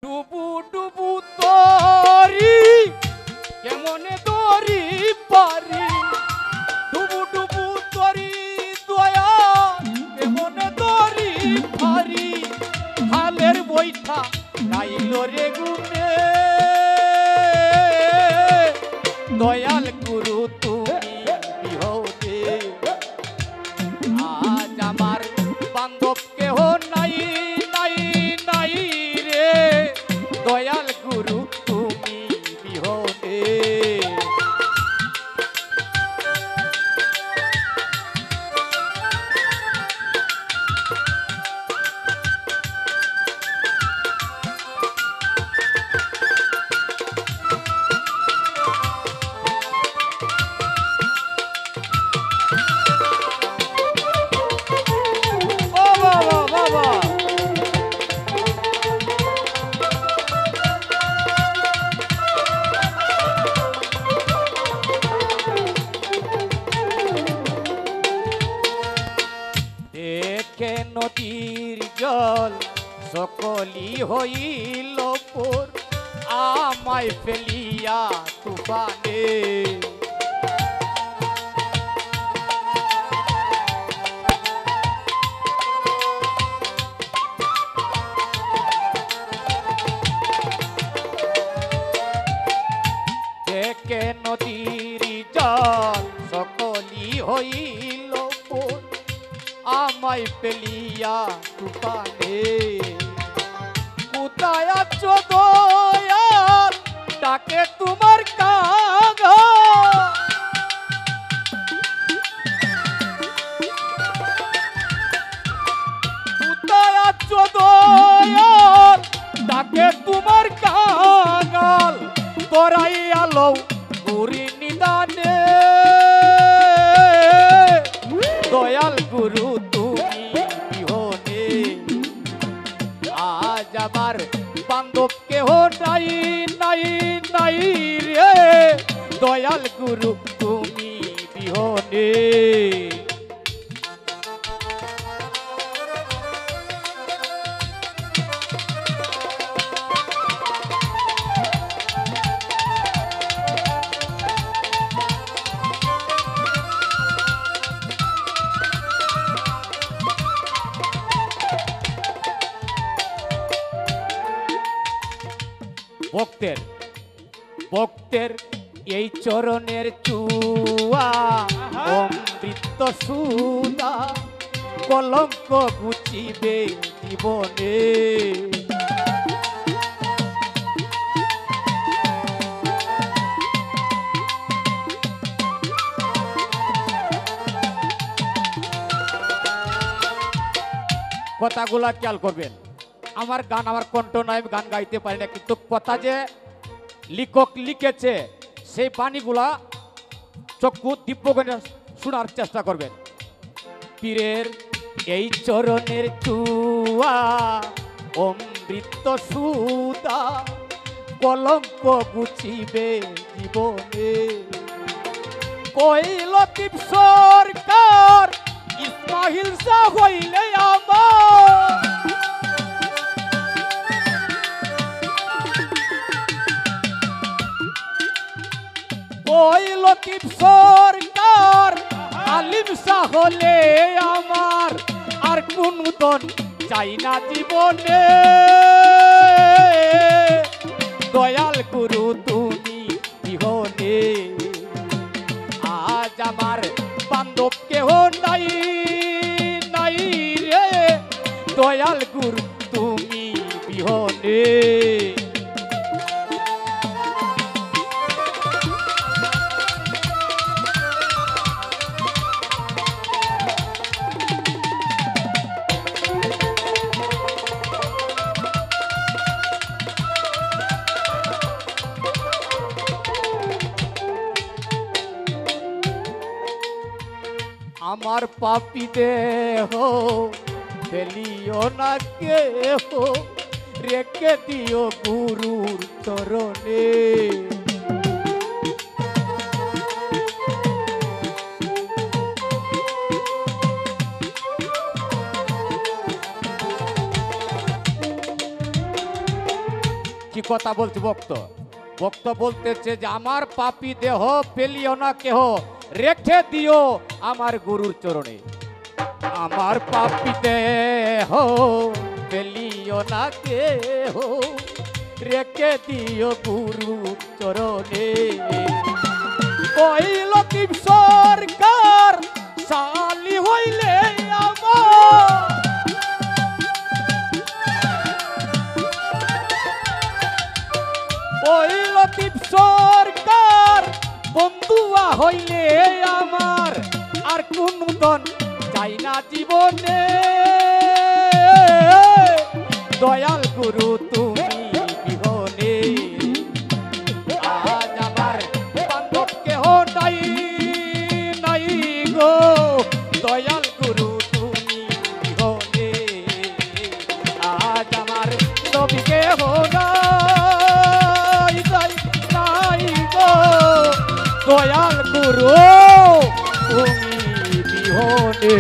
ডুবু ডুবু তরি কেমনে দরি পারি ডুবু ডুবু তরি দয়া কেমনে দরি পারি হালের বৈঠা নাইল রে গুনে দয়াল গুরু তুমি বিহনে আজ আমার বান্ধব কেহ নাই নাই নাই রে দয়াল গুরু তুমি বিহনে নদীর জল সকলি হইল পুর আমায় ফেলিয়া তুফানে দেখে নদীর জল সকলি হইল পুর আমায় পেলিয়া তুফানে কোথায় আছো দয়াল ডাকে তোমার কাগা কোথায় আছো দয়াল ডাকে তোমার কাগাল তোরাই আলো গুরি নিদানে দয়াল গুরু তুমি বিহনে আজ আমার বান্ধব কেহ নাই নাই নাই রে দয়াল গুরু তুমি বিহনে ভক্তের ভক্তের এই চরণের চুয়া অমৃত সুদা কলঙ্ক গুচিবে জীবনে কথাগুলা খেয়াল করবেন আমার গান আমার কণ্ঠ নয় আমি গান গাইতে পারি না কিন্তু কথা যে লিখক লিখেছে সেই বাণীগুলা চক্ষু দিব্য করে শোনার চেষ্টা করবেন পীরের এই চরণের চুয়া অমৃত সুদা কলঙ্ক গুছিবে জীবনে কইল লতিফ সরকার ইসমাইল শাহ হইলে আমার ওই লতিফ সরকার আলিম শাহ হলে আমার আর কোন দন চাই না জীবনে দয়াল গুরু তুমি বিহনে আজ আমার বান্ধব কেহ নাই নাই রে দয়াল গুরু তুমি বিহনে আমার পাপি দেহ ফেলিও না কেহ রেখে দিও গুরুর চরণে কি কথা বলছে ভক্ত? ভক্ত বলতেছে যে আমার পাপী দেহ পেলিও না কেহ, রেখে দিও আমার গুরুর চরণে। আমার পাপী দেহ পেলিও না কেহ, রেখে দিও গুরু চরণে। ওই লতিফ সরকার সালি হইলে আমার, ওই লতিফ সরকার বন্ধুয়া হইলে আমার, আর কোন দন চাই না জীবনে। দয়াল গুরু তুমি বিহনে, আজ আমার বান্ধব কেহ নাই নাই গো। দয়াল গুরু তুমি বিহনে, আজ আমার নবী কেহ নাই নাই গো। দয়াল গুরু তুমি বিহনে।